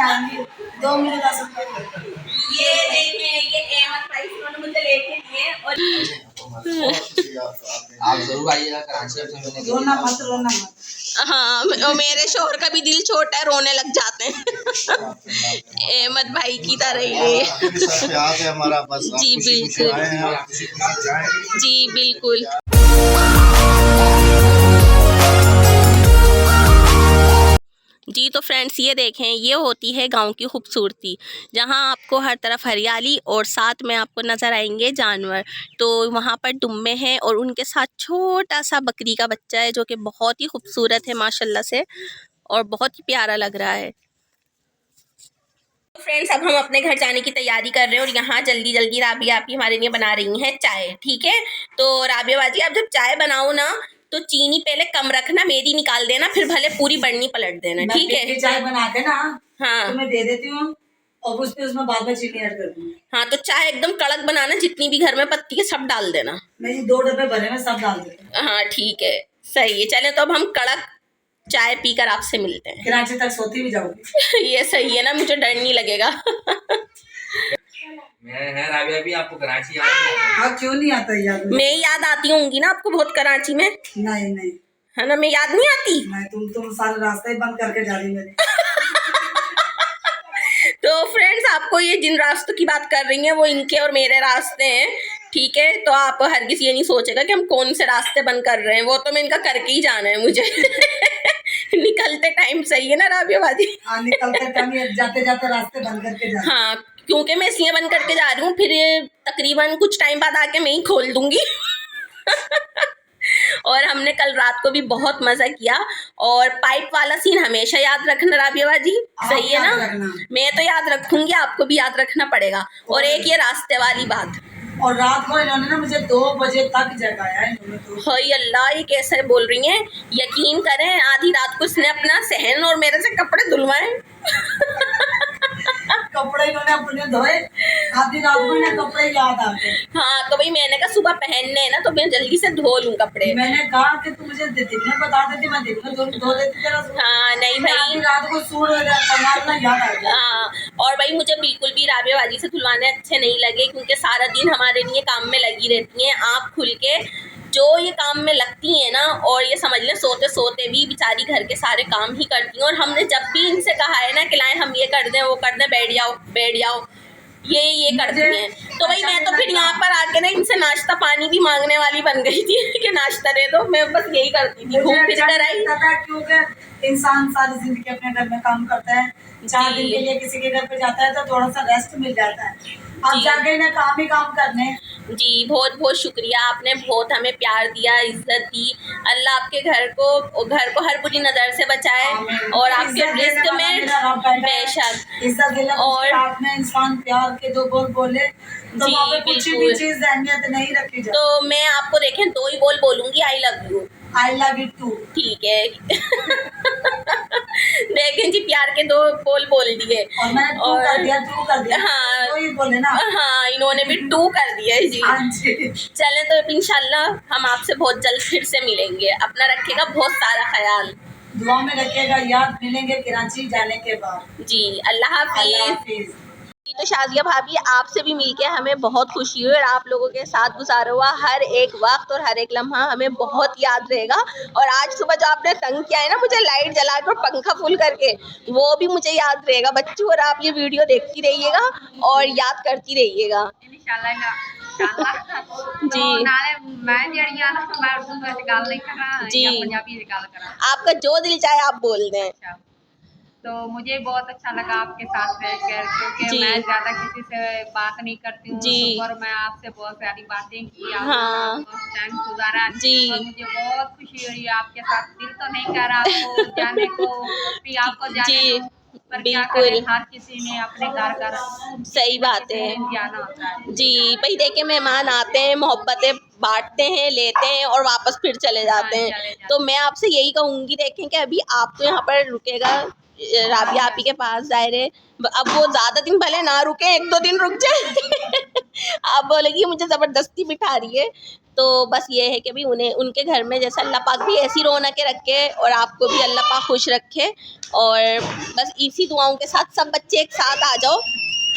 खाएंगे 2 मिनट 10 रुपए। ये देखें, ये अहमद भाई उन्होंने मुझे लेके दिए और आप जरूर आइएगा कराची से मिलने के रोना मत रोना मत। हाँ, और मेरे शोहर का भी दिल छोटा है, रोने लग जाते हैं। अहमद भाई की तरह ये। हमारा बस जी बिल्कुल, जी बिल्कुल। जी तो फ्रेंड्स ये देखें, ये होती है गांव की खूबसूरती, जहां आपको हर तरफ हरियाली और साथ में आपको नज़र आएंगे जानवर। तो वहां पर दुम्बे हैं और उनके साथ छोटा सा बकरी का बच्चा है जो कि बहुत ही खूबसूरत है माशाल्लाह से और बहुत ही प्यारा लग रहा है। फ्रेंड्स अब हम अपने घर जाने की तैयारी कर रहे हैं और यहाँ जल्दी जल्दी राबिया आपकी हमारे लिए बना रही हैं चाय। ठीक है, तो राबिया बाजी आप जब चाय बनाओ ना तो चीनी पहले कम रखना, मेरी निकाल देना, फिर भले पूरी बर्नी पलट देना। ठीक है, चाय बना के ना हाँ तो मैं दे देती हूँ और उसमें बाद में चीनी ऐड कर दूंगी। हाँ, तो चाय एकदम कड़क बनाना, जितनी भी घर में पत्ती है सब डाल देना। मेरी 2 डब्बे भरे में सब डाल देते। हाँ ठीक है, सही है। चले तो अब हम कड़क चाय पीकर आपसे मिलते हैं। कराची तक सोती भी जाऊंगी। ये सही है ना, मुझे डर नहीं लगेगा। मैं राबिया भी आपको कराची याद नहीं आता? हाँ क्यों नहीं आता याद? मैं याद आती होंगी ना आपको बहुत कराची में? नहीं नहीं है ना, मैं याद नहीं आती? नहीं, तुम सारे रास्ते बंद करके जा रही मेरे। तो फ्रेंड्स आपको ये जिन रास्तों की बात कर रही हैं वो इनके और मेरे रास्ते हैं। ठीक है, तो आप हरगिज़ ये नहीं सोचेगा कि हम कौन से रास्ते बंद कर रहे हैं, वो तो मैं इनका करके ही जाना है मुझे। निकलते टाइम सही है ना राबिया बाजी? हाँ निकलते टाइम जाते जाते रास्ते बंद करके जा। हाँ, क्योंकि मैं इसलिए बंद करके जा रही हूँ, फिर तकरीबन कुछ टाइम बाद आके मैं ही खोल दूंगी। और हमने कल रात को भी बहुत मजा किया। और पाइप वाला सीन हमेशा याद रखना राबिया बाजी, सही है ना? मैं तो याद रखूंगी, आपको भी याद रखना पड़ेगा। और एक ये रास्ते वाली बात, और रात को इन्होंने ना मुझे 2 बजे तक जगाया इन्होंने तो। हाय अल्लाह, ये कैसे बोल रही हैं? यकीन करें आधी रात को इसने अपना सहन और मेरे से कपड़े धुलवाए। कपड़े इन्होंने अपने धोए, आधी रात को इन्हें कपड़े याद आ गए। हाँ तो भाई मैंने कहा सुबह पहनने हैं ना तो मैं जल्दी से धो लूं कपड़े। मैंने कहा कि तू मुझे दिन में बता देती, मैं दिन में धो देती तेरा सूट। हाँ नहीं भाई, आधी रात को सूट संभालना याद आ गया। हाँ, और भाई मुझे बिल्कुल भी राबिया बाजी से धुलवाने अच्छे नहीं लगे, क्योंकि सारा दिन हमारे लिए काम में लगी रहती हैं, आँख खुल के जो ये काम में लगती हैं ना, और ये समझ लें सोते सोते भी बेचारी घर के सारे काम ही करती हैं। और हमने जब भी इनसे कहा है ना कि लाएं हम ये कर दें वो कर दें, बैठ जाओ, ये करती हैं। तो भाई मैं तो फिर यहाँ पर आके ना इनसे नाश्ता पानी भी मांगने वाली बन गई थी कि नाश्ता दे दो। मैं बस यही करती थी, घूम फिर कर आई। क्योंकि इंसान सारी जिंदगी अपने घर में काम करता है, 4 दिन के लिए किसी के घर पे जाता है तो थोड़ा सा रेस्ट मिल जाता है। अब जाके ना काम ही काम करने। जी बहुत बहुत शुक्रिया, आपने बहुत हमें प्यार दिया, इज्जत दी। अल्लाह आपके घर को हर बुरी नज़र से बचाए और आपके रिस्क में बेशक। और आपने इंसान प्यार के 2 बोल बोले तो जी कुछ भी चीज अहमियत नहीं रखी जाती। तो मैं आपको देखें 2 ही बोल बोलूंगी, I love you. I love you too. ठीक है। देखें जी, प्यार के 2 बोल बोल दिए और मैंने टू कर दिया। हाँ तो ही बोले ना। हाँ, इन्होंने भी 2 कर दिया है जी। हाँ जी। चलें तो इंशाल्लाह हम आपसे बहुत जल्द फिर से मिलेंगे। अपना रखिएगा बहुत सारा ख्याल, दुआ में रखिएगा, याद मिलेंगे कराची जाने के बाद जी। अल्लाह हाफिज। तो शाजिया भाभी आपसे भी मिलके हमें बहुत खुशी हुई और आप लोगों के साथ गुजारा हुआ हर एक वक्त और हर एक लम्हा हमें बहुत याद रहेगा। और आज सुबह जो आपने तंग किया है ना मुझे लाइट जला कर पंखा फुल करके, वो भी मुझे याद रहेगा बच्चों। और आप ये वीडियो देखती रहिएगा और याद करती रहिएगा जी। आपका जो दिल चाहे आप बोल दें। तो मुझे बहुत अच्छा लगा आपके साथ रहकर, क्योंकि मैं ज्यादा किसी से बात नहीं करती हूँ और मैं आपसे बहुत सारी बातें की, हाँ टाइम गुजारा जी। और मुझे बहुत खुशी हुई आपके साथ। दिल तो नहीं कर रहा आपको जाने को, फिर आपको जाने को, पर बिल्कुल हर किसी ने अपने घर सही बात है जाना होता है जी। भाई देखिए मेहमान आते हैं, मोहब्बतें बांटते हैं, लेते हैं और वापस फिर चले जाते हैं। तो मैं आपसे यही कहूँगी, देखें कि अभी आप तो यहाँ पर रुकेगा राबिया आपी के पास जाहिर है, अब वो ज़्यादा दिन भले ना रुके, 1-2 दिन रुक जाए। आप बोलेगी मुझे ज़बरदस्ती बिठा रही है, तो बस ये है कि भी उन्हें उनके घर में जैसा अल्लाह पाक भी ऐसी रौनकें रखे और आपको भी अल्लाह पाक खुश रखे। और बस इसी दुआओं के साथ सब बच्चे एक साथ आ जाओ।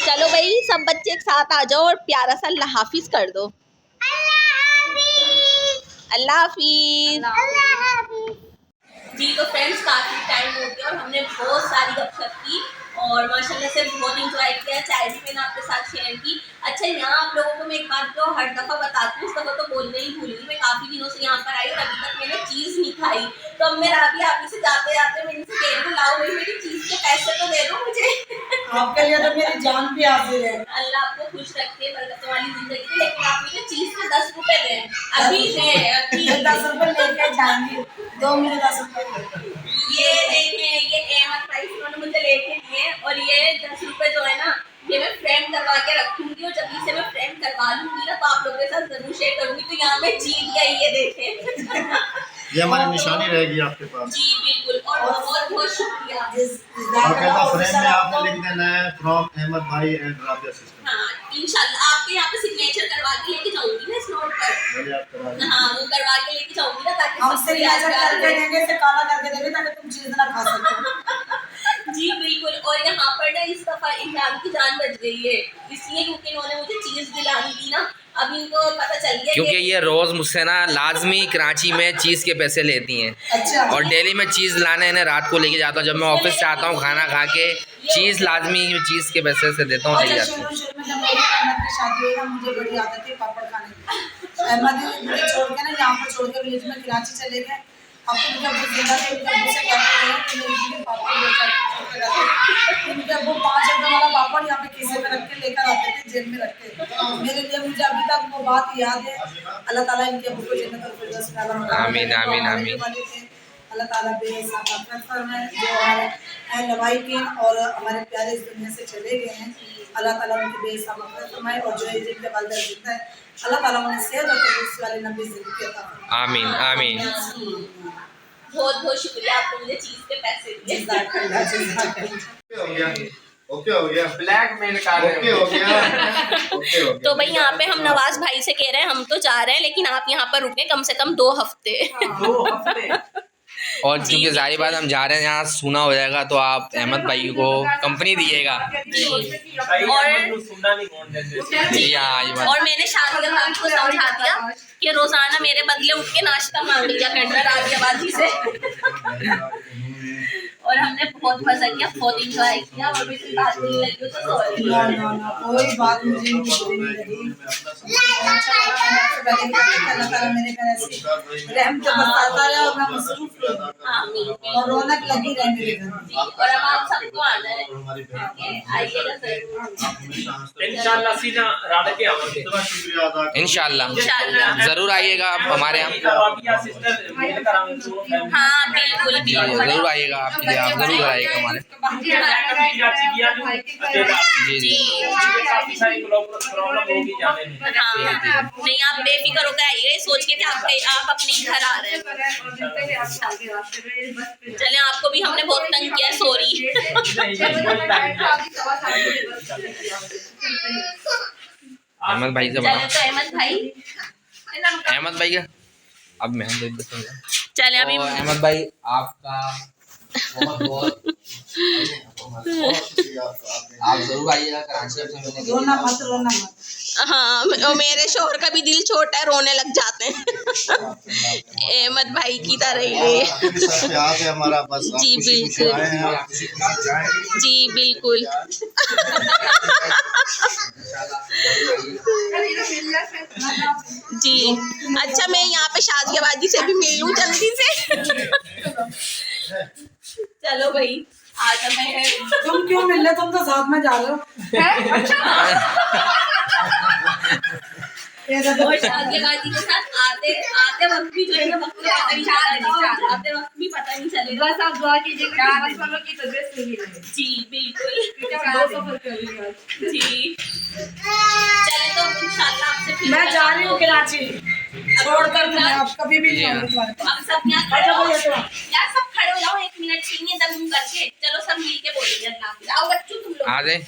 चलो भाई सब बच्चे एक साथ आ जाओ और प्यारा सा अल्लाह हाफिज़ कर दो। अल्लाह हाफिज़। जी तो फ्रेंड्स काफ़ी टाइम हो गया और हमने बहुत सारी गपशप की और माशाल्लाह से बहुत इंजॉय किया। चाय भी मैंने आपके साथ शेयर की। अच्छा यहाँ आप लोगों को मैं एक बात जो हर दफ़ा बताती हूँ, उस दफ़ा तो बोलने ही भूल गई। मैं काफ़ी दिनों से यहाँ पर आई और अभी तक मैंने चीज़ नहीं खाई। तो अब मैं राबी आप से जाते जाते मैं इनसे कह रही हूँ लाओ भाई मेरी चीज़ के पैसे तो दे दो मुझे। आपके लिए तो मेरी जान भी हाजिर है। अल्लाह आपको खुश रखे, बरकत वाली जिंदगी। लेकिन आप मुझे चीज़ के 10 रुपए दें अभी है। 10 रुपए लेके जाएंगे, दो मुझे 10 रुपए। ये देखें ये अहमद भाई उन्होंने मुझे लेके दिए और ये 10 रुपए जो है ना ये मैं फ्रेम करवा के रखूंगी और जब इसे मैं फ्रेम करवा लूंगी ना तो आप लोगों के साथ जरूर शेयर करूंगी। तो यहाँ मैं जीत गई, ये देखें। ये हमारी निशानी रहेगी आपके पास। जी बिल्कुल और बहुत बहुत शुक्रिया। बाकायदा फ्रेम में आपने लिख देना है फ्रॉम अहमद भाई एंड राबिया सिस्टम। हाँ इंशाल्लाह आपके यहाँ पे सिग्नेचर करवा के लेके जाऊंगी ना इस नोट पर। हाँ वो करवा के लेके जाऊंगी ना ताकि हम सिग्नेचर करके देंगे, से काला करके देंगे ताकि तुम चीज ना खा सको। जी बिल्कुल। और यहाँ पर ना इस दफा इमरान की जान बच गई है इसलिए क्योंकि इन्होंने मुझे चीज दिलानी थी ना। अब इनको पता चल गया क्योंकि ये रोज मुझसे ना लाजमी कराची में चीज़ के पैसे लेती हैं। अच्छा। और डेली मैं चीज़ लाने इन्हें रात को लेके जाता हूँ। जब मैं ऑफिस से आता हूँ खाना खा के चीज़ लाजमी चीज़ के पैसे से देता हूँ, लेके जाता हूँ। शुरू में जब मेरी अहमद की शादी हुई ना मुझे बड़ी आदत थी पापड़ खाने की। अहमद मुझे छोड़ के ना यहाँ पर छोड़ के विलेज में कराची चले गए। अब जब वो जिंदा थे मुझसे कहते हैं कि मेरे पापड़ उनके वो 5 रुपये वाला पापड़ यहाँ पे खीसे में रख के लेकर आते थे, जेब में रख के। मेरे लिए मुझे अभी तक वो बात याद है। अल्लाह ताला इनके अबू को जन्नत और फिरदौस में अता आमीन आमीन आमीन। अल्लाह ताला बेहिसाब रहमत फरमाए। जो हमारे लवाई के और हमारे प्यारे इस दुनिया से चले गए हैं अल्लाह ताला उनकी बेहिसाब रहमत फरमाए और जो जिनके वालिद जिंदा है अल्लाह ताला उन्हें सेहत और तंदुरुस्ती वाली लंबी जिंदगी अता फरमाए। आमीन आमीन। बहुत बहुत शुक्रिया आपको मुझे चीज के पैसे दिए। ओके हो गया ब्लैकमेल ओके हो गया। तो भाई यहाँ पे हम नवाज भाई से कह रहे हैं हम तो जा रहे हैं लेकिन आप यहाँ पर रुके कम से कम 2 हफ्ते। और क्योंकि जाहिर बात हम जा रहे हैं यहाँ सूना हो जाएगा तो आप अहमद भाई को कंपनी दिएगा। और मैंने शादी को समझा दिया कि रोजाना मेरे बदले उठ के नाश्ता मांग लिया करना राबियाबाजी से। और हमने बहुत मजा किया, बहुत इंजॉय किया और कोई बात नहीं लगी तो सॉरी। ना कोई बात मुझे नहीं लगी। अल्लाह ताला मेरे घर ऐसे रहम से बरसाता रहे और मैं मसरूफ रहूं और रौनक लगी रहे मेरे घर में। और अब आप सबको आना है, आइएगा जरूर इंशाल्लाह। सीधा राधा के आवाज़ शुक्रिया अदा इंशाल्लाह जरूर आइएगा आप हमारे यहाँ। हाँ बिल्कुल बिल्कुल जरूर आइएगा आपके लिए, आप जरूर आइएगा हमारे। जी जी नहीं आप बेफिक्र होकर आइए सोच के कि आप अपने घर आ रहे हैं। चले आपको भी हमने बहुत तंग किया, सॉरी। अहमद भाई से चले बताओ। तो अहमद भाई का अब मैं चले अभी अहमद भाई आपका बहुत बहुत आप जरूर आइएगा कराची आपसे मिलने के लिए। रोना मत। हाँ मेरे शोहर का भी दिल छोटा है, रोने लग जाते हैं। अहमद भाई की तरह ही प्यार है हमारा बस। जी बिल्कुल जी बिल्कुल। जी अच्छा मैं यहाँ पे शादियाबाजी से भी मिल लूँ जल्दी से। चलो भाई आज मैं तुम क्यों मिल रहे, तुम तो साथ में जा रहे हो। और शादियाबाजी के साथ आते वक्त भी जो है ना वक्त का पता नहीं चलेगा, आते वक्त भी पता नहीं चलेगा। बस आप दुआ कीजिएगा कि वालों की तबीयत सही रहे। जी बिल्कुल जी। चले तो इंशाल्लाह आपसे फिर मैं जा रही हूँ कराची छोड़कर, मैं अब कभी भी नहीं आऊंगी तुम्हारे पास। अब सब यहाँ खड़े हो जाओ यार, सब खड़े हो जाओ 1 मिनट के लिए दम करके। चलो सब मिलके बोलेंगे अल्लाह हाफिज़। आओ बच्चों तुम लोग आ जाए।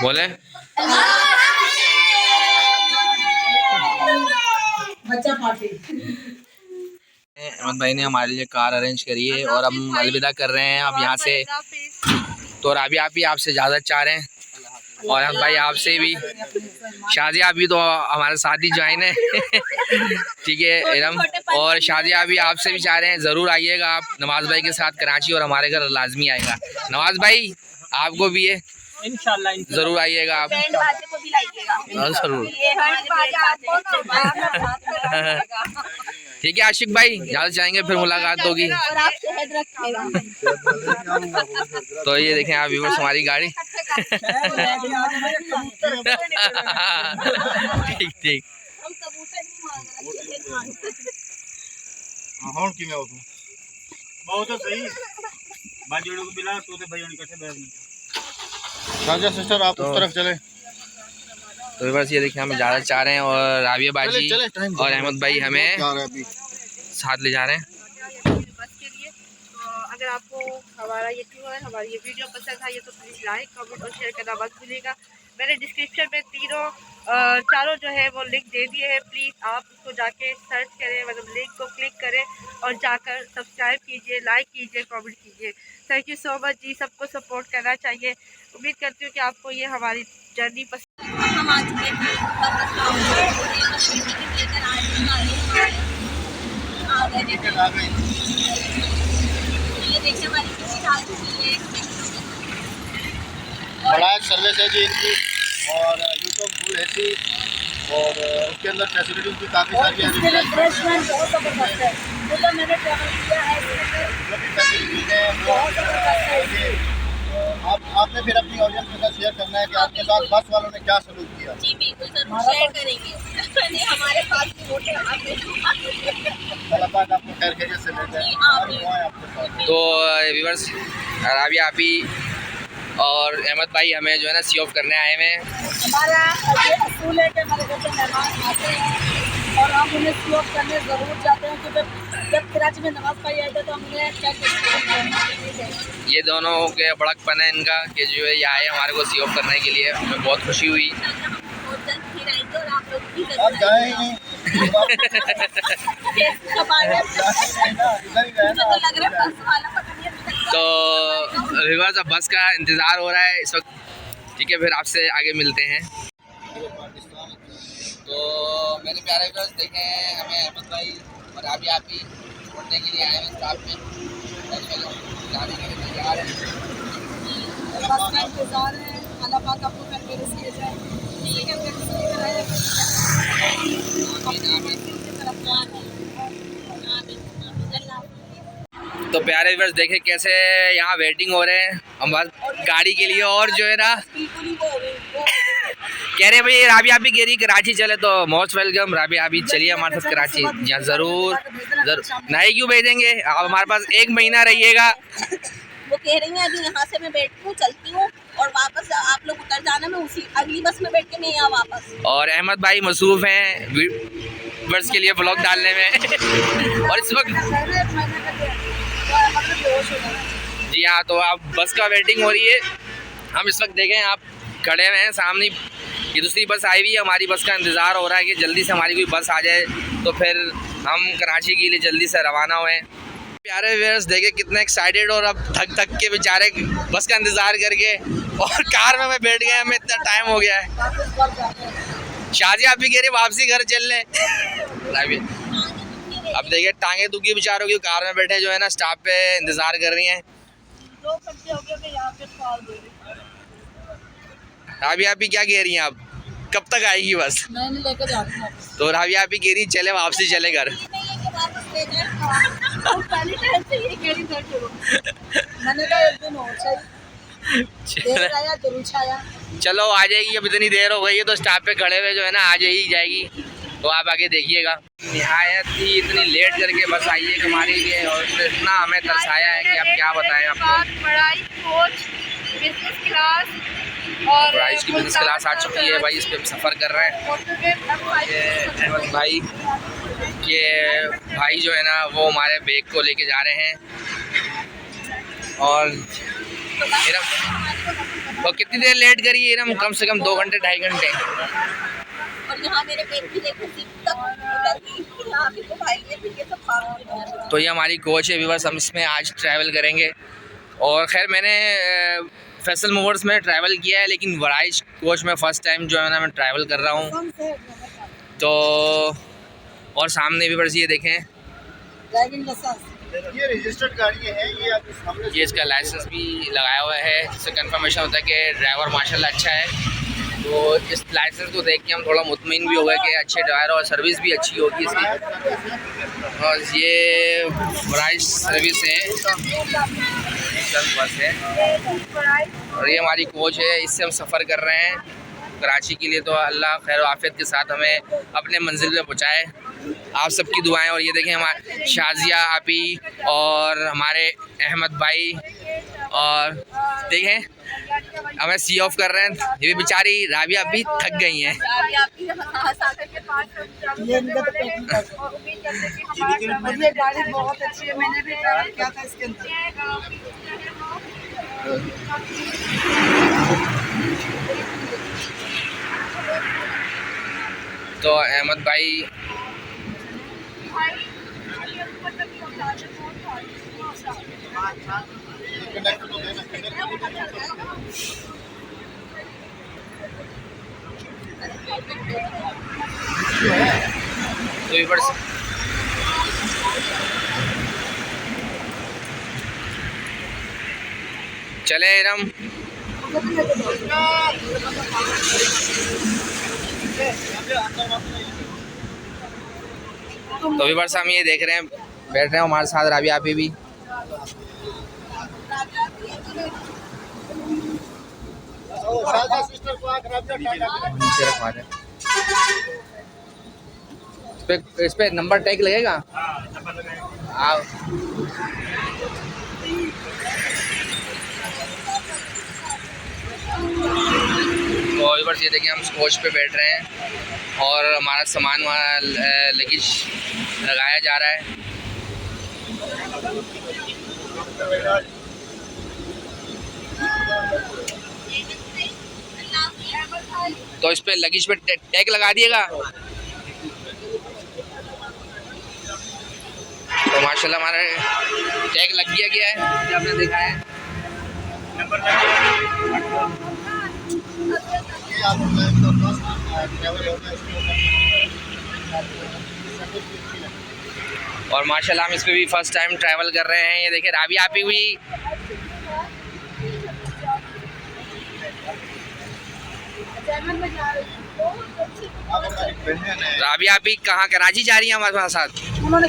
बोले बच्चा पार्टी। अहमद भाई ने हमारे लिए कार अरेंज करी है और हम अलविदा कर रहे हैं अब यहाँ से। तो राबिया आप ही आपसे इजाज़त चाह रहे हैं और अहमद भाई आपसे भी। शादिया भी तो हमारे साथ ही ज्वाइन है ठीक है इरम। और शादिया भी आपसे भी चाह रहे हैं ज़रूर आइएगा आप नवाज भाई के साथ कराची और हमारे घर लाजमी आएगा। नवाज भाई आपको भी है इंशाल्लाह ज़रूर आइएगा आप बैंड बाजे को भी लाइएगा ज़रूर। ये हमारे बैंड ठीक है आशिक भाई ज़्यादा चाहेंगे फिर मुलाकात होगी। और आप शहद रखिएगा। तो ये देखें आप व्यूअर्स हमारी गाड़ी ठीक ठीक हम कबूतर नहीं मांग रहे शहद मांगते हैं। ਹੁਣ ਕਿਵੇਂ ਹੋ ਤੂੰ बहुत सही बाजू को मिला तो भाई इकट्ठे बैठ नहीं। राजा सिस्टर आप उस तरफ चले। तो बस ये देखिए हम इजाज़त चाह रहे हैं और राबिया बाजी चले, टाइम और अहमद भाई हमें अभी साथ ले जा रहे हैं। बस के लिए तो अगर आपको हमारा ये टूर है हमारी ये वीडियो पसंद आई है तो प्लीज़ लाइक कमेंट और शेयर करना मत भूलिएगा। मैंने डिस्क्रिप्शन में चारों जो है वो लिंक दे दिए हैं। प्लीज़ आप उसको जाके सर्च करें मतलब लिंक को क्लिक करें और जाकर सब्सक्राइब कीजिए, लाइक कीजिए, कमेंट कीजिए। थैंक यू सो मच जी। सबको सपोर्ट करना चाहिए। उम्मीद करती हूँ कि आपको ये हमारी जर्नी पसंद। हम आज के ये देखिए हमारी किसी आ चुकी है। बड़ा सर्विस है जी इनकी और यूट्यूब फुल एसी और उसके अंदर फैसिलिटीज भी काफ़ी सारी हैं। रिफ्रेशमेंट बहुत ज़बरदस्त है। मतलब मैंने ट्रैवल किया है जो भी फैसिलिटीज हैं वो आपने फिर अपनी ऑडियंस के साथ शेयर करना है कि आपके साथ बस वालों ने क्या सलूक किया। जी बिल्कुल जरूर शेयर करेंगे। हमारे पास भी वोट अल्लाह पाक आपको खैर खैरियत से ले जाए और दुआएं आपके साथ। तो व्यूअर्स राबिया आप ही और अहमद भाई हमें जो है ना सी ऑफ करने आए हुए हैं। हमारा ये असूल है कि हमारे घर पे मेहमान आते हैं और हम उन्हें सी ऑफ करने ज़रूर जाते हैं क्योंकि जब कराची में नवाज भाई आए थे तो हमने क्या ये दोनों के बड़कपन है इनका कि जो है ये आए हमारे को सी ऑफ करने के लिए। हमें बहुत खुशी हुई। बहुत जल्द फिर आएंगे और आप लोग भी आप जरूर जाए ही नहीं तो लग रहा है बस वाला पता नहीं अभी तक। तो व्यूअर्स अब बस का इंतज़ार हो रहा है इस वक्त। ठीक है फिर आपसे आगे मिलते हैं। तो मेरे प्यारे व्यूअर्स देखें हमें अहमद भाई और राबिया आप ही छोड़ने के लिए आए हैं स्टाफ में। जाने के लिए तैयार हैं। बस का इंतज़ार है। अल्लाह पाक आपको खैर मेरे से जाए। ठीक है तो प्यारे व्यूअर्स देखें कैसे यहाँ वेटिंग हो रहे हैं हम बस गाड़ी के लिए। और जो है ना कह रहे भाई राबिया भी कह रही कराची चले तो मोस्ट वेलकम राबिया भी चलिए हमारे साथ कराची। यहाँ ज़रूर नहीं क्यों भेजेंगे आप हमारे पास 1 महीना रहिएगा। वो कह रही हैं अभी यहाँ से मैं बैठती हूँ चलती हूँ और वापस आप लोग उतर जाना। मैं उसी अगली बस में बैठ के मैं यहाँ वापस। और अहमद भाई मसरूफ़ हैं व्यूअर्स के लिए ब्लॉग डालने में और इस वक्त जी हाँ तो आप बस का वेटिंग हो रही है। हम इस वक्त देखें आप खड़े हुए हैं सामने ये दूसरी बस आई हुई है। हमारी बस का इंतज़ार हो रहा है कि जल्दी से हमारी कोई बस आ जाए तो फिर हम कराची के लिए जल्दी से रवाना हुए। प्यारे व्यूअर्स देखे कितने एक्साइटेड और अब थक थक के बेचारे बस का इंतज़ार करके और कार में मैं बैठ गया। हमें इतना टाइम हो गया है। शादी आप भी कह रही वापसी घर चलने। अब देखिए टांगे दुखी बेचारों की कार में बैठे जो है ना स्टॉप पे इंतज़ार कर रही हैं। 2 घंटे हो गए मैं यहाँ पे कॉल दे रही। राबिया भी क्या कह रही हैं आप कब तक आएगी बस? मैं नहीं लेकर जा रही हूँ। तो राबिया भी कह रही चले वापसी चले घर। मैंने कहा एक दिन और देर आया जरूर छाया। चलो आ जाएगी। अब इतनी देर हो गई है तो स्टॉप पे खड़े हुए जो है ना आ जाएगी। तो आप आगे देखिएगा। निहायत ही इतनी लेट करके बस आई है हमारे लिए और इतना हमें तरसाया है कि अब क्या बताएं आपको। पढ़ाई कोच बिजनेस क्लास और प्राइस की बिजनेस क्लास आ चुकी है भाई। इस पर सफ़र कर रहे हैं। ये अहमद भाई के भाई जो है ना वो हमारे बैग को लेके जा रहे हैं। और इरम तो कितनी देर लेट करी है इरम? कम से कम 2 घंटे 2.5 घंटे। और यहाँ मेरे पेट भी देखो यहाँ भी तो भाई ये सब खा। तो ये हमारी कोच है व्यूअर्स, हम इसमें आज ट्रैवल करेंगे। और खैर मैंने फैसल मूवर्स में ट्रैवल किया है, लेकिन वराइश कोच में फ़र्स्ट टाइम जो है ना मैं ट्रैवल कर रहा हूँ। तो और सामने व्यूअर्स ये देखें, ड्राइविंग लाइसेंस, ये रजिस्टर्ड गाड़ी है, ये आपके सामने ये इसका लाइसेंस भी लगाया हुआ है, जिससे कंफर्मेशन होता है कि ड्राइवर माशाल्लाह अच्छा है। तो इस लाइसेंस को देख के हम थोड़ा मुतमिन भी हो गए कि अच्छे ड्राइवर और सर्विस भी अच्छी होगी इसकी। और ये वराइश सर्विस है, बस है। और ये हमारी कोच है, इससे हम सफ़र कर रहे हैं कराची के लिए। तो अल्लाह खैर आफियत के साथ हमें अपने मंजिल पे पहुँचाए, आप सबकी दुआएं। और ये देखें हमारे शाजिया आपी और हमारे अहमद भाई, और देखें हमें सी ऑफ कर रहे हैं। ये भी बेचारी राबिया भी थक गई हैं। ये गाड़ी बहुत अच्छी है, मैंने भी ट्रैवल किया था इसके अंदर। तो अहमद भाई चले इरम। तो व्यूअर्स हम ये देख रहे हैं, बैठ रहे हैं हमारे साथ राबिया आपी भी। नीचे रखवा दें। इस पे नंबर टैग लगेगा। आओ तो व्यूअर्स ये देखिए हम कोच पे बैठ रहे हैं और हमारा सामान वहाँ लगेज लगाया जा रहा है। तो इस पे लगेज पे टैग लगा दिएगा। तो माशाल्लाह हमारा टैग लग गया है, जो आपने देखा है। और माशाल्लाह हम इस पे भी फर्स्ट टाइम ट्रैवल कर रहे हैं। ये देखिए राबिया आपी हुई। राबिया आपी कहाँ कराची जा रही है हमारे साथ? उन्होंने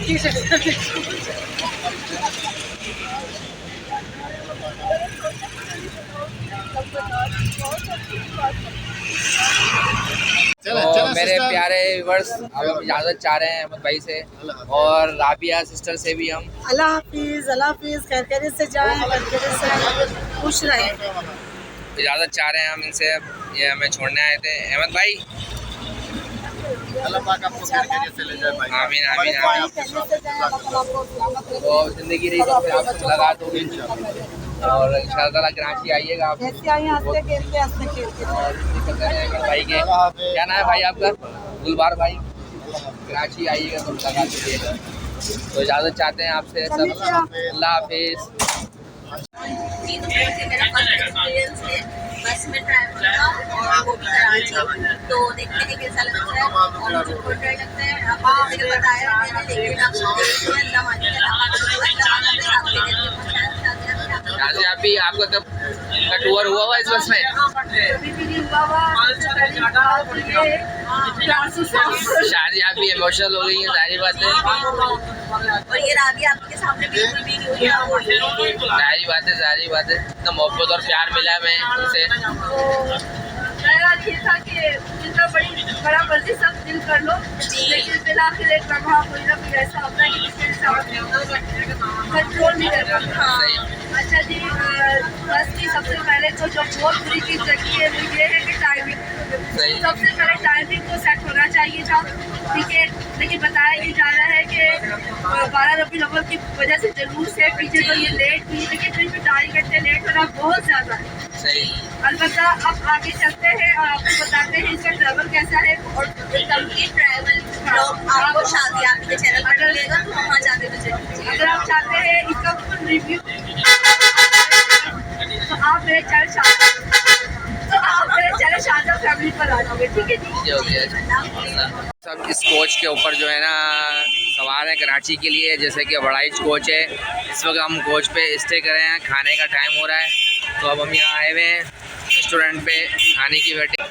तो मेरे प्यारे व्यूअर्स, अब हम इजाज़त चाह रहे हैं अहमद भाई से और राबिया सिस्टर से भी। हम अल्लाह हाफिज़, अल्लाह हाफिज़, खैर से जाएं, से खुश रहें। इजाज़त चाह रहे हैं हम इनसे, ये हमें छोड़ने आए थे। अहमद भाई अल्लाह पाक आपको खैरियत से ले जाए भाई। आमीन आमीन आमीन। तो ज़िंदगी रही तो फिर आपसे मुलाकात होगी और इंशाअल्लाह कराची आइएगा आप। और भाई के क्या नाम है भाई आपका? गुलबार भाई। कराची आइएगा तो मुलाकात कीजिएगा। तो इजाज़त चाहते हैं आपसे सब। अल्लाह हाफिज़। जी तो मेरा फर्स्ट एक्सपीरियंस है बस में ट्रैवल का, और वो भी कराची। तो देखते हैं कैसा लगता है और मुझे बहुत डर लगता है। आपको जैसे बताया मैंने, लेकिन आप अल्लाह शादी आप भी आपका कब का टूर हुआ इस बस में? शादी आप भी इमोशनल हो गई है, सारी बात है। और ये राबिया आपके सामने बिल्कुल भी नहीं हुई। सारी बात है। इतना मोहब्बत और प्यार मिला है मैं उनसे। ये था कि जितना बड़ा मर्जी सब दिल कर लो, लेकिन बिना फिर एक लम्हा कोई ना कोई ऐसा होता है कि जिसके कंट्रोल नहीं कर पाता। अच्छा जी, बस की सबसे पहले तो जो बहुत बुरी चीज़ लगी है वो ये है कि टाइमिंग। सबसे पहले टाइमिंग को सेट होना चाहिए था, ठीक है। लेकिन बताया ये जा रहा है कि 12 रबीउल अव्वल की वजह से जुलूस है पीछे, तो ये लेट हुई, लेकिन फिर भी 2.5 घंटे लेट होना बहुत ज़्यादा है। अलबत्ता अब आगे चलते हैं और आपको बताते हैं इसका ट्रैवल कैसा है। और कंप्लीट ट्रैवल ब्लॉग आपको शादी आप के चैनल पर मिलेगा, तो वहाँ जाके विजिट। अगर आप चाहते हैं इसका फुल रिव्यू तो आप मेरे चैनल शारदा फैमिली पर आ जाओगे, ठीक है जी। सब इस कोच के ऊपर जो है ना सवार है कराची के लिए, जैसे कि बड़ाइच कोच है। इस वक्त हम कोच पे स्टे कर रहे हैं, खाने का टाइम हो रहा है, तो अब हम यहाँ आए हुए हैं रेस्टोरेंट पे खाने की वेटिंग।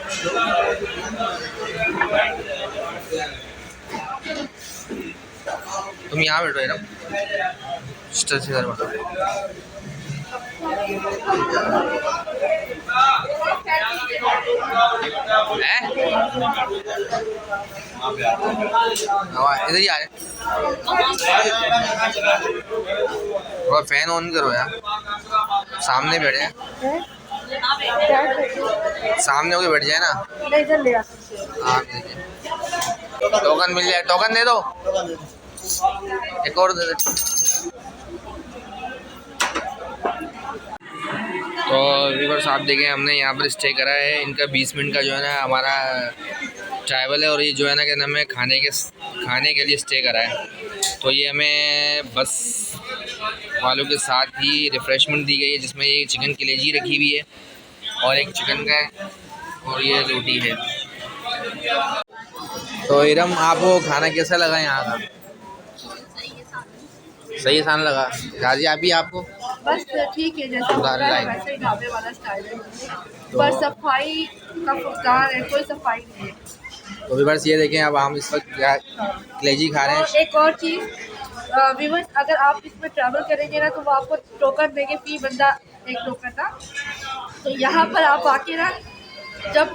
तुम यहाँ बैठो है ना, इधर ही आ रहे। थोड़ा फैन ऑन करो यार, सामने बैठे हैं, सामने होके बैठ जाए ना। हाँ टोकन मिल जाए, टोकन दे दो, एक और दे दो। तो व्यूअर्स आप देखें, हमने यहाँ पर स्टे करा है, इनका 20 मिनट का जो है ना हमारा ट्रैवल है, और ये जो है ना क्या नाम है खाने के लिए स्टे करा है। तो ये हमें बस वालों के साथ ही रिफ़्रेशमेंट दी गई है, जिसमें ये चिकन कलेजी रखी हुई है और एक चिकन का है और ये रोटी है। तो इरम आपको खाना कैसा लगा यहाँ का? सही आसान लगा। राजी आप आपको? बस ठीक है, जैसे वैसे ही ढाबे वाला स्टाइल है, पर सफाई का फुकदार है, कोई सफाई नहीं है। तो व्यूअर्स ये देखें, अब हम इस वक्त कलेजी खा रहे हैं। एक और चीज़ व्यूअर्स, अगर आप इसमें ट्रैवल करेंगे ना तो वो आपको टोकन देंगे, फी बंदा 1 टोकन का। तो यहाँ पर आप आके ना जब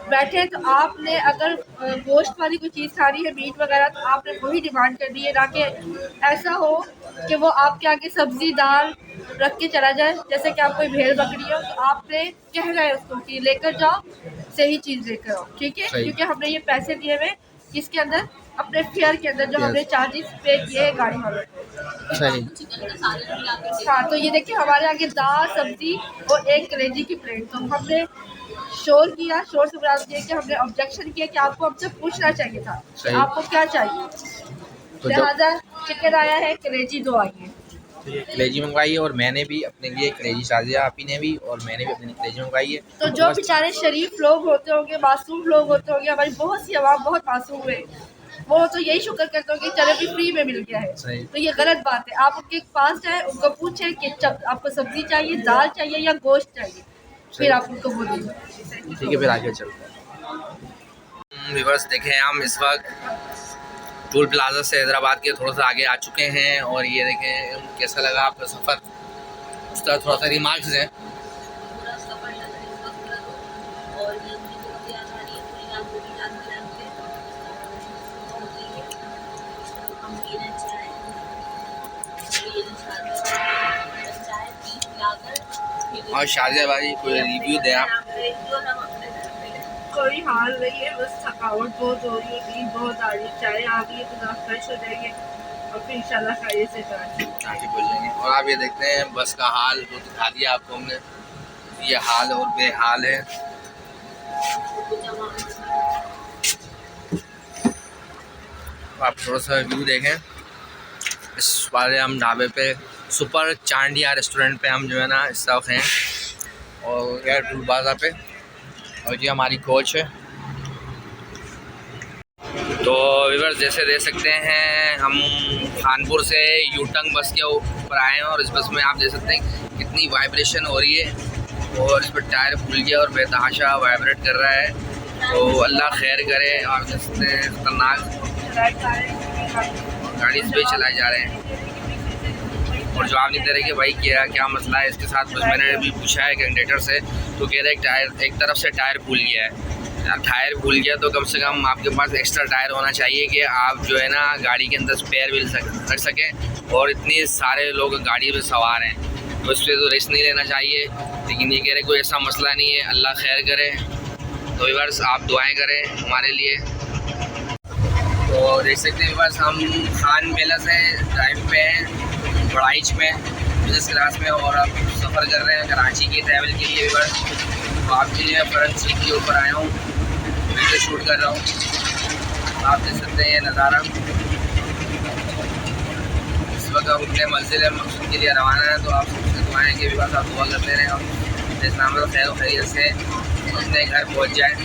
बैठे तो आपने अगर गोश्त वाली कोई चीज़ खानी है, मीट वगैरह, तो आपने वही डिमांड करनी है, ना कि ऐसा हो कि वो आपके आगे सब्ज़ी दाल रख के चला जाए। जैसे कि आप कोई भेड़ बकरी हो तो आपने कह रहे हैं उसको कि लेकर जाओ, सही चीज़ लेकर आओ, ठीक है। क्योंकि हमने ये पैसे दिए हुए इसके अंदर, अपने फेयर के अंदर जो हमने चार्जेस पे किए हैं गाड़ी वालों को। सही। हाँ, तो ये देखिए हमारे आगे दाल सब्जी और एक कलेजी की प्लेट। तो हमने शोर किया, शोर से बुरा दिया कि हमने ऑब्जेक्शन किया कि आपको हमसे पूछना चाहिए था आपको क्या चाहिए। तो लिहाजा चिकन आया है, कलेजी 2 आई है। कलेजी मंगवाई है, और मैंने भी अपने लिए कलेजी, शाजिया आपी ने भी, और मैंने भी अपने लिए कलेजी मंगवाई है। तो जो बेचारे शरीफ लोग होते होंगे, मासूम लोग होते होंगे, हमारी बहुत सी आवाम बहुत मासूम है, वो तो यही शुक्र करते होंगे चलो भी फ्री में मिल गया है। तो ये गलत बात है। आप उनके पास जाए, उनको पूछें कि आपको सब्जी चाहिए, दाल चाहिए या गोश्त चाहिए, फिर आप उनको बोलिए, ठीक है। फिर आगे चलते हैं। व्यूअर्स देखें, हम इस वक्त टोल प्लाजा से हैदराबाद के थोड़ा सा आगे आ चुके हैं, और ये देखें कैसा लगा आपका सफ़र, उसका थोड़ा सा रिमार्क्स हैं। और शादिया भाई कोई रिव्यू दें आप? कोई हाल नहीं है, बस थकावट बहुत हो रही है, नींद बहुत आ रही है, चाय आ गई है तो ना फ्रेश हो जाएंगे और फिर इंशाल्लाह खाइए से आगे बोल जाएंगे। और आप ये देखते हैं बस का हाल, वो दिखा दिया आपको हमने, ये हाल और बेहाल है। आप थोड़ा सा व्यू देखें। इस वाले हम ढाबे पे सुपर चांडिया रेस्टोरेंट पे हम जो है ना इस वक्त हैं, और यार टूल बाज़ा पे, और ये हमारी कोच है। तो व्यूअर्स जैसे देख सकते हैं, हम खानपुर से यूटंग बस के ऊपर आए हैं, और इस बस में आप देख सकते हैं कितनी वाइब्रेशन हो रही है, और इस पर टायर खुल गया और बेतहाशा वाइब्रेट कर रहा है। तो अल्लाह खैर करे। आप देख सकते हैं खतरनाक गाड़ी इस पर चलाए जा रहे हैं, और जवाब नहीं दे रहे कि भाई क्या मसला है इसके साथ। बस मैंने भी पूछा है कंडक्टर से, तो कह रहे टायर एक तरफ से टायर खुल गया है। टायर खुल गया तो कम से कम आपके पास एक्स्ट्रा टायर होना चाहिए कि आप जो है ना गाड़ी के अंदर स्पेयर व्हील रख सकें, और इतने सारे लोग गाड़ी में सवार हैं तो इस पर तो रिस्क नहीं लेना चाहिए। लेकिन ये कह रहे कोई ऐसा मसला नहीं है, अल्लाह खैर करे। तो व्यूअर्स आप दुआएं करें हमारे लिए। तो देख सकते हैं व्यूअर्स हम खान पैलेस है ड्राइव पे हैं बड़ाइच में बिजनेस क्लास में, और अब सफ़र कर रहे हैं कराची के ट्रैवल के लिए व्यूअर्स। तो आपके लिए फ्रंट सीट के ऊपर आया हूँ, वीडियो शूट कर रहा हूँ। आप देख सकते हैं ये नज़ारा। इस वक्त हम अपने मंजिल मकसद के लिए रवाना है। तो आप सबसे दुआएं कि व्यूअर्स आप दुआ करते रहें हम इस्लाम खैर खैरियत से अपने घर पहुँच जाएँ।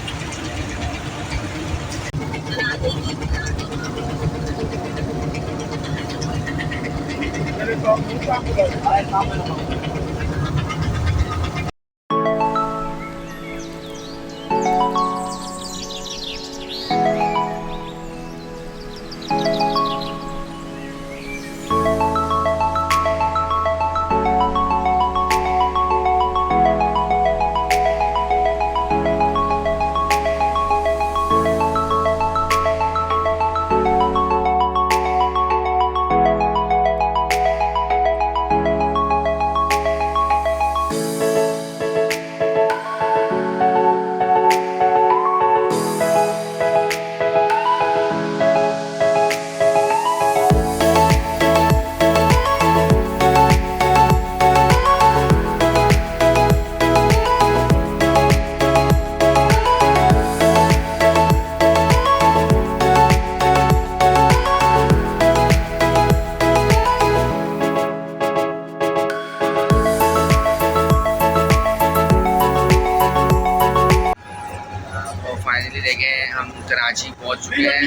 फाइनली देखें हम कराची पहुंच चुके हैं,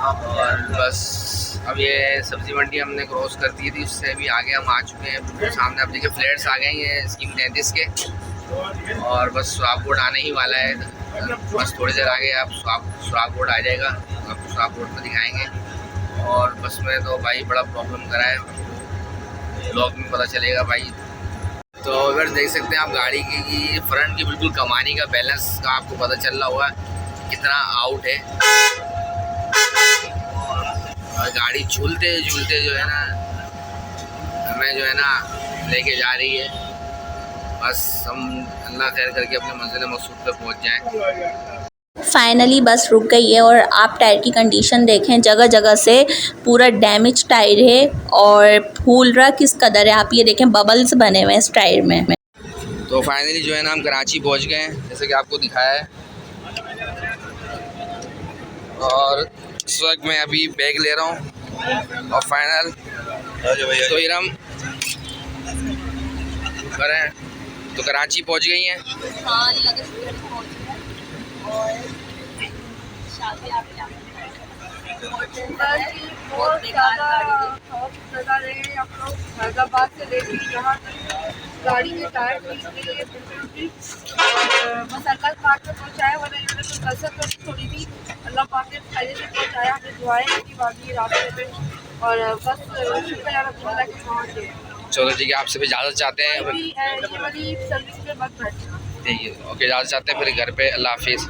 और बस अब ये सब्ज़ी मंडी हमने क्रॉस कर दी थी, उससे भी आगे हम आ चुके हैं। सामने अब देखिए फ्लैट्स आ गए हैं ये स्कीम 33 के, और बस सुहागपुर आने ही वाला है। बस थोड़ी देर आगे आप सुहागपुर आ जाएगा, आपको सुहागपुर में दिखाएंगे। और बस में तो भाई बड़ा प्रॉब्लम करा है, ब्लॉग में पता चलेगा भाई। तो अगर देख सकते हैं आप गाड़ी की फ्रंट की बिल्कुल कमानी का बैलेंस का आपको पता चल रहा होगा कितना आउट है, और गाड़ी झूलते झूलते जो है ना हमें जो है ना लेके जा रही है। बस हम अल्लाह खैर करके अपने मंजिल मकसूद पे पहुंच जाएं। फाइनली बस रुक गई है, और आप टायर की कंडीशन देखें, जगह जगह से पूरा डैमेज टायर है और फूल रहा किस कदर है। आप ये देखें बबल्स बने हुए हैं इस टायर में। तो फाइनली जो है ना हम कराची पहुंच गए हैं, जैसे कि आपको दिखाया है। और इस वक्त मैं अभी बैग ले रहा हूं, और फाइनल तो ये हम करें तो कराची पहुंच गई हैं। बहुत ज़्यादा रहे आप लोग फैज़ाबाद से लेके यहाँ तक गाड़ी में टायर खींचने लिए बिल्कुल भी बस सर्कल पार्क में पहुँचाया, वरना इन्होंने कुछ कसर तो थोड़ी थी। अल्लाह पाक ने फायदे से पहुँचाया, हमें दुआएं की बाकी रास्ते में, और बस शुक्र अल्लाह के पहुँच गए। चलो ठीक है, आपसे भी इजाज़त चाहते हैं। ये वाली सर्विस में मत बैठना। ठीक है, ओके, इजाज़त चाहते हैं फिर घर पे। अल्लाह हाफिज़।